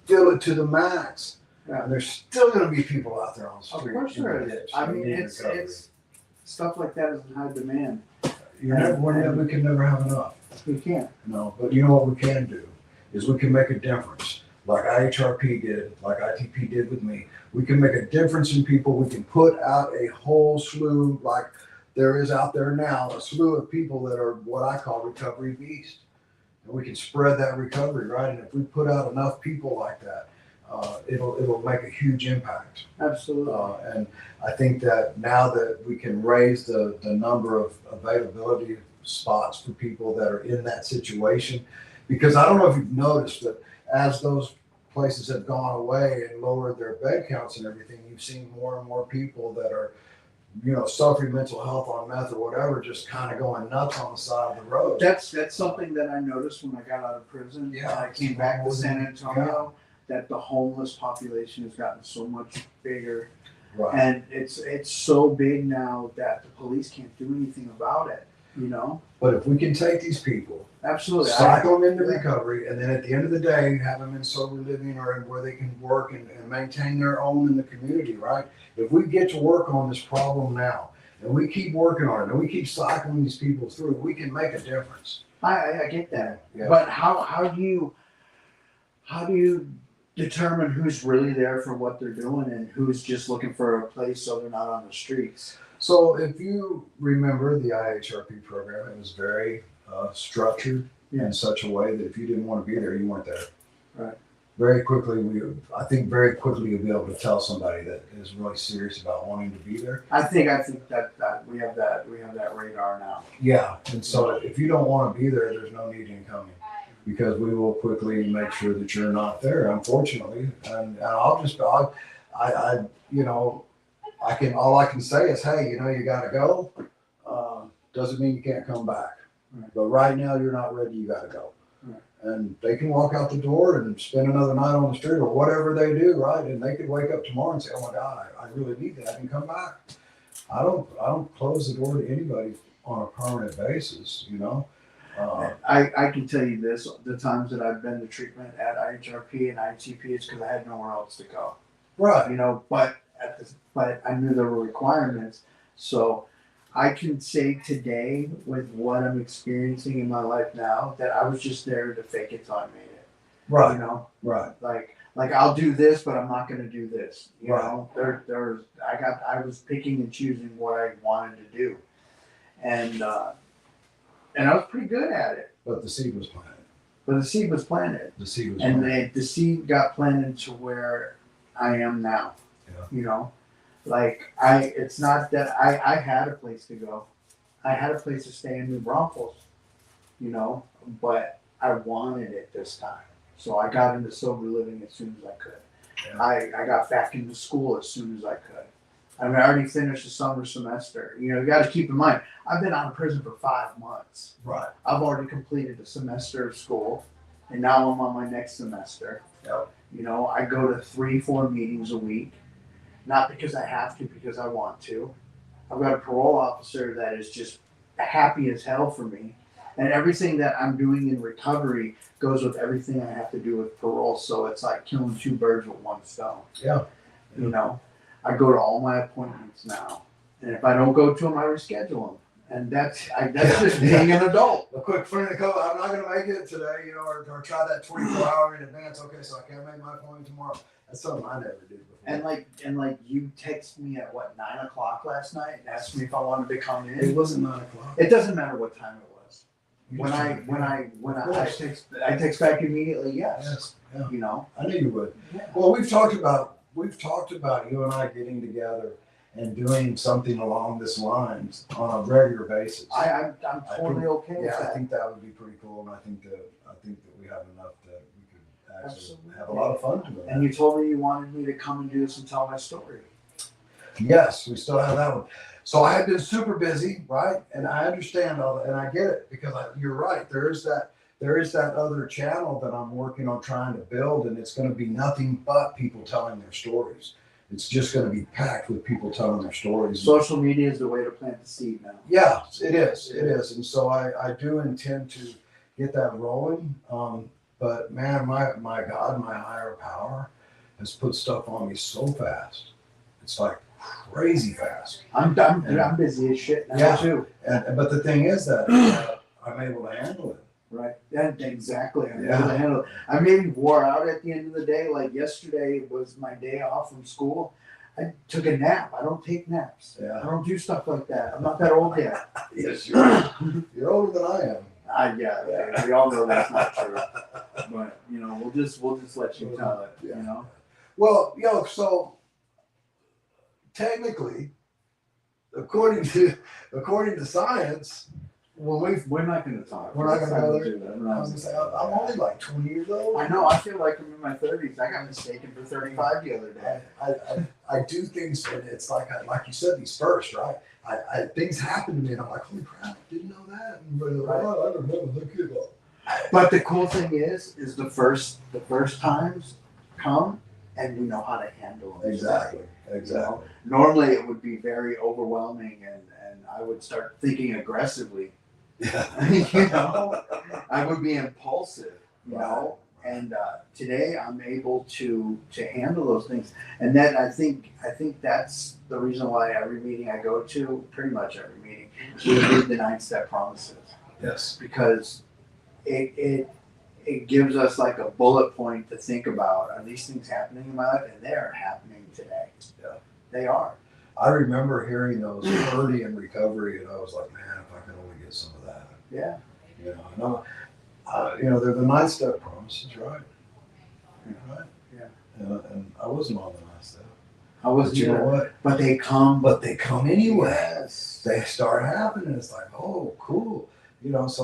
fill it to the max? Yeah. And there's still going to be people out there on the Of street. course in the there is. ditch I that mean, need it's recovery. stuff like that is in high demand. We can never have enough. We can't. No, but you know what we can do is we can make a difference, like IHRP did, like ITP did with me. We can make a difference in people. We can put out a whole slew, like there is out there now, a slew of people that are what I call recovery beasts, and we can spread that recovery, right? And if we put out enough people like that, it'll make a huge impact. Absolutely. And I think that now that we can raise the number of availability spots for people that are in that situation, because I don't know if you've noticed, but as those places have gone away and lowered their bed counts and everything, you've seen more and more people that are, you know, suffering mental health on meth or whatever, just kind of going nuts on the side of the road. That's something that I noticed when I got out of prison. Yeah. I came back to San Antonio. That the homeless population has gotten so much bigger, Right. and it's so big now that the police can't do anything about it. You know, But if we can take these people, absolutely. cycle them into yeah. recovery, and then at the end of the day, have them in sober living or where they can work and maintain their own in the community, right? If we get to work on this problem now, and we keep working on it, and we keep cycling these people through, we can make a difference. I get that, Yeah. but how do you determine who's really there for what they're doing and who's just looking for a place so they're not on the streets? So if you remember the IHRP program, it was very structured Yeah. in such a way that if you didn't want to be there, you weren't there. Right. Very quickly, I think very quickly you'll be able to tell somebody that is really serious about wanting to be there. I think that we have that radar now. Yeah, and so if you don't want to be there, there's no need in coming because we will quickly make sure that you're not there, unfortunately. And you know, all I can say is, hey, you know, you got to go. Doesn't mean you can't come back. Right. But right now you're not ready, you got to go. Right. And they can walk out the door and spend another night on the street or whatever they do, right? And they could wake up tomorrow and say, oh my God, I really need that and come back. I don't close the door to anybody on a permanent basis, you know. I can tell you this: the times that I've been to treatment at IHRP and ITP, it's because I had nowhere else to go. Right. You know, but I knew there were requirements, so I can say today, with what I'm experiencing in my life now, that I was just there to fake it till I made it. You Right. know, Right. like I'll do this, but I'm not going to do this. You Right. know, I was picking and choosing what I wanted to do, and I was pretty good at it. But the seed was planted. But the seed was planted, The seed was and planted. the seed got planted to where I am now. Yeah. You know, like it's not that I had a place to go. I had a place to stay in New Braunfels, you know, but I wanted it this time. So I got into sober living as soon as I could. Yeah. I got back into school as soon as I could. I mean, I already finished the summer semester. You know, you got to keep in mind, I've been out of prison for 5 months. Right. I've already completed a semester of school, and now I'm on my next semester. Yep. You know, I go to 3-4 meetings a week, not because I have to, because I want to. I've got a parole officer that is just happy as hell for me. And everything that I'm doing in recovery goes with everything I have to do with parole. So it's like killing 2 birds with 1 stone. Yeah. You know, I go to all my appointments now. And if I don't go to them, I reschedule them. And that's just being an adult. A quick friend of code, I'm not going to make it today, you know, or try that 24 hour in advance. Okay, so I can't make my appointment tomorrow. That's something I never did before. And like you text me at what, 9 o'clock last night and asked me if I wanted to come It in. wasn't 9 o'clock. It doesn't matter what time it was. You When just- I text back immediately, yes. Yes, yeah. You know? I knew you would. Yeah. Well, we've talked about you and I getting together and doing something along this lines on a regular basis. I'm totally okay with Yeah, I that. think that would be pretty cool, and I think that we have enough that we could actually Absolutely. have a lot of fun doing And that. you told me you wanted me to come and do this and tell my story. Yes, we still have that one. So I have been super busy, right? And I understand all that, and I get it because you're right. There is that other channel that I'm working on trying to build, and it's going to be nothing but people telling their stories. It's just going to be packed with people telling their stories. Social media is the way to plant the seed now. Yeah, it is. It is. And so I do intend to get that rolling. But man, my God, my higher power has put stuff on me so fast. It's like crazy fast. I'm busy as shit now Yeah. too. But the thing is that I'm able to handle it. Right. Yeah, exactly. I'm Yeah. able to handle it. I maybe wore out at the end of the day. Like yesterday was my day off from school. I took a nap. I don't take naps. I Yeah. don't do stuff like that. I'm not that old yet. Yes, you're older than I am. Yeah, we all know that's not true. But you know, we'll just let you tell it. Yeah. You know. Well, so technically, according to science, when We're not going to talk. We're not gonna go there? do that. We're I not was gonna say, gonna I'm only like 20 years old. I know. I feel like I'm in my 30s. I got mistaken for 35 the other day. I do things, and it's like you said, these first, right? Things happen to me, and I'm like, holy crap, didn't know that. And everybody's like, oh, I don't know, look it up. But the cool thing is the first times come and we know how to handle them. Exactly. You know? Normally it would be very overwhelming, and I would start thinking aggressively. Yeah. You know, I would be impulsive. You Right. know, and today I'm able to handle those things, and then I think that's the reason why every meeting I go to, pretty much every meeting, we read the 9-step promises, Yes. because it gives us like a bullet point to think about. Are these things happening in my life? And they are happening today. Yeah. They are. I remember hearing those early in recovery, and I was like, man, if I could only get some of that. Yeah. You know, they're the 9-step promises, right? Right. Yeah. And I wasn't on the 9-step. I was, But you know what? but they come. But they come anyway. Yes. They start happening. It's like, oh, cool. You know, so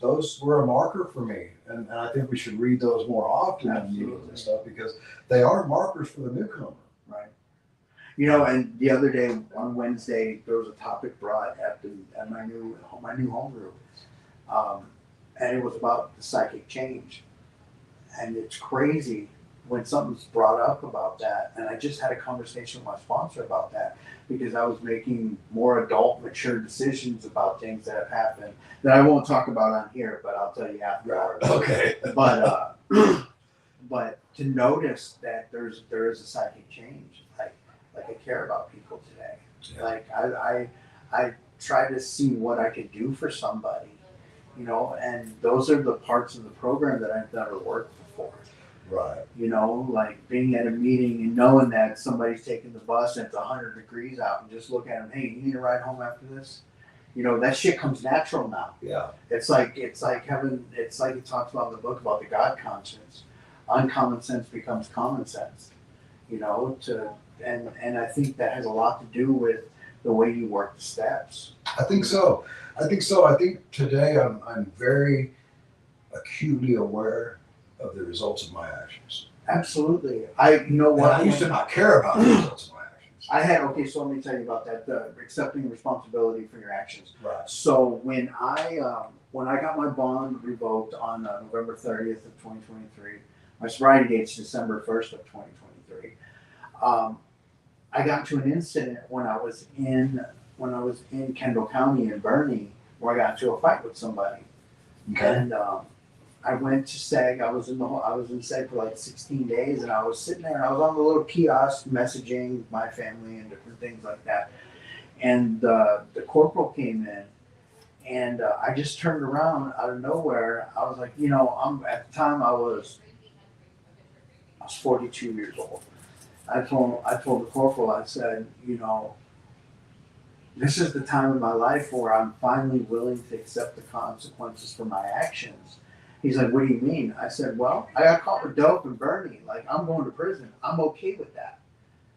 those were a marker for me, and I think we should read those more often in meetings and stuff, because they are markers for the newcomer. Right. You know, and the other day on Wednesday there was a topic brought at my new home group, and it was about the psychic change, and it's crazy when something's brought up about that. And I just had a conversation with my sponsor about that, because I was making more adult, mature decisions about things that have happened that I won't talk about on here, but I'll tell you afterwards. Okay. But but to notice that there is a psychic change, like I care about people today. Yeah. Like I try to see what I could do for somebody, you know, and those are the parts of the program that I've never worked before. Right. You know, like being at a meeting and knowing that somebody's taking the bus and it's 100 degrees out, and just look at them, hey, you need a ride home after this? You know, that shit comes natural now. Yeah. It's like he talks about in the book about the God conscience. Uncommon sense becomes common sense. You know, and I think that has a lot to do with the way you work the steps. I think so. I think so. I think today I'm very acutely aware of the results of my actions. Absolutely. You know And what? I used to not care about the results of my actions. Okay, so let me tell you about that, accepting responsibility for your actions. Right. So when I got my bond revoked on November 30th of 2023, my sobriety date's December 1st of 2023. I got into an incident when I was in Kendall County in Bernie, where I got into a fight with somebody. Okay. And I went to SEG. I was in SEG for like 16 days, and I was sitting there. And I was on the little kiosk messaging my family and different things like that. And the corporal came in, and I just turned around out of nowhere. I was like, at the time I was 42 years old. I told the corporal, I said, this is the time in my life where I'm finally willing to accept the consequences for my actions. He's like, what do you mean? I said, well, I got caught with dope and burning. Like, I'm going to prison. I'm okay with that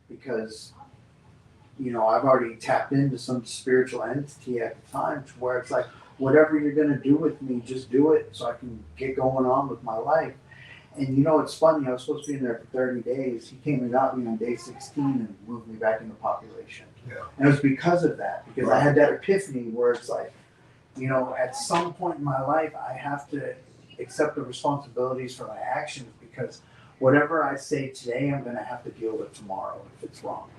because, I've already tapped into some spiritual entity at the time to where it's like, whatever you're going to do with me, just do it so I can get going on with my life. And it's funny, I was supposed to be in there for 30 days. He came and got me on day 16 and moved me back into population. Yeah. And it was because of that, because I Right. had that epiphany where it's like, at some point in my life, I have to accept the responsibilities for my actions because whatever I say today, I'm going to have to deal with tomorrow if it's wrong.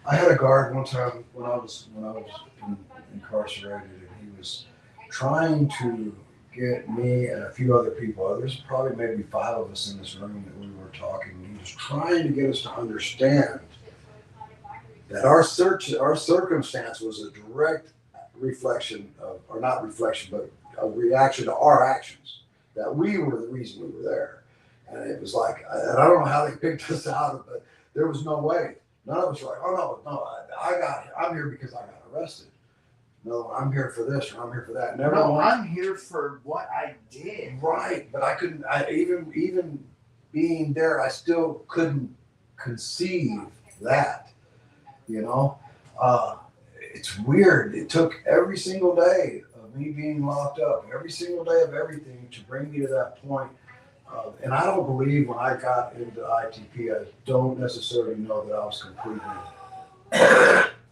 I had a guard one time when I was incarcerated, and he was trying to get me and a few other people. There's probably maybe 5 of us in this room that we were talking. He was trying to get us to understand that our circumstance was a direct reflection of, or not reflection, but a reaction to our actions. That we were the reason we were there, and it was like, and I don't know how they picked us out, but there was no way. None of us were like, oh no, I'm here because I got arrested. No, I'm here for this or I'm here for that. Never No, once. I'm here for what I did. Right, but I couldn't. Even being there, I still couldn't conceive that. It's weird. It took every single day of me being locked up, every single day of everything to bring me to that point. And I don't believe when I got into ITP, I don't necessarily know that I was completely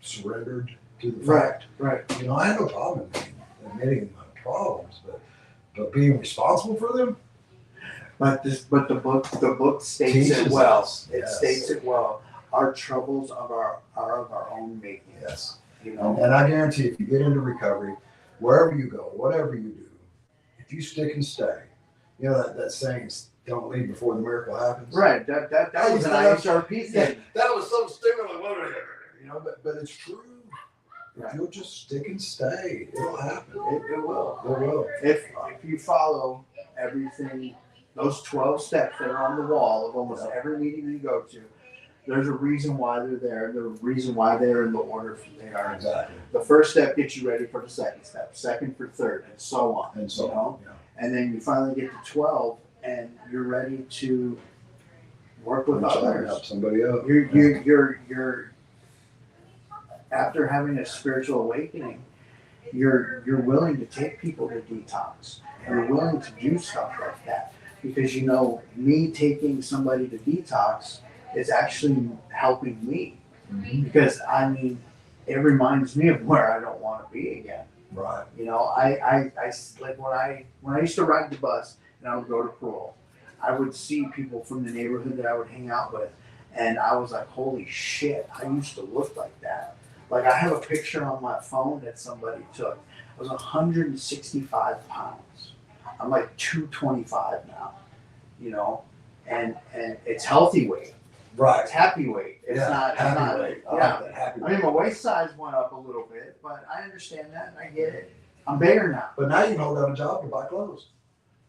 surrendered to the fact. Right. I had no problem admitting my problems, but being responsible for them. But the book states Teaches it well. us. It Yes. states it well. Our troubles are of our own making. Yes. And I guarantee if you get into recovery, wherever you go, whatever you do, if you stick and stay, that saying is don't leave before the miracle happens. Right. That was an IHRP thing. That was so stupid. Like, but it's true. Right. If you'll just stick and stay, it'll happen. It will. It will. If you follow everything, those 12 steps that are on the wall of almost every meeting you go to, there's a reason why they're there. There's a reason why they're in the order they are. Exactly. The first step gets you ready for the second step, second for third, and so on. And so on. And then you finally get to 12, and you're ready to work with others. Help somebody else. You're after having a spiritual awakening, you're willing to take people to detox. You're willing to do stuff like that because me taking somebody to detox is actually helping me because it reminds me of where I don't want to be again. Right. I like when I used to ride the bus and I would go to parole, I would see people from the neighborhood that I would hang out with, and I was like, holy shit, I used to look like that. Like I have a picture on my phone that somebody took. I was 165 pounds. I'm like 225 now, and it's healthy weight. Right. It's happy weight. It's not happy weight. I like that, happy weight. My waist size went up a little bit, but I understand that and I get it. I'm bigger now. But now you can hold down a job to buy clothes.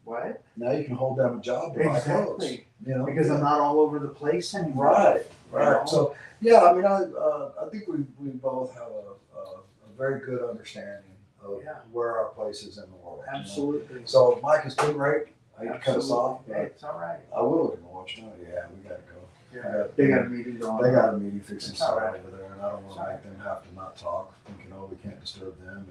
What? Now you can hold down a job to buy clothes. Exactly. Because I'm not all over the place anymore. Right. So yeah, I think we both have a very good understanding of where our place is in the world. Absolutely. So Mike, it's been great. I hate to cut us off. It's all right. I will look at my watch now. Yeah, we gotta go. Yeah, they got a meeting going. They got a meeting fixing It's all stuff right. over there, and I don't want to make them have to not talk, thinking, oh, we can't disturb them,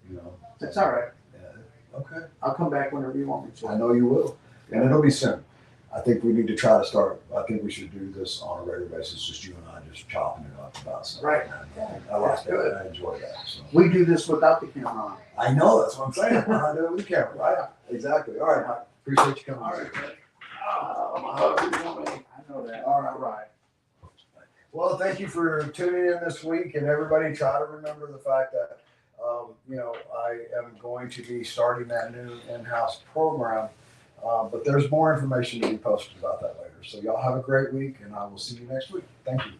and It's all right. Yeah, okay. I'll come back whenever you want me I to. know you will, and it'll be soon. I think we need to try to start. I think we should do this on a regular basis, just you and I, just chopping it up about something. Right. I like That's good. that. I enjoy that. So. We do this without the camera on. I know, that's what I'm saying. I do it with the camera, right? Exactly. All right, Mike. Appreciate you coming. All right. My hug is on me. I know that. All right. All right. Well, thank you for tuning in this week, and everybody try to remember the fact that, I am going to be starting that new in-house program, but there's more information to be posted about that later. So y'all have a great week, and I will see you next week. Thank you.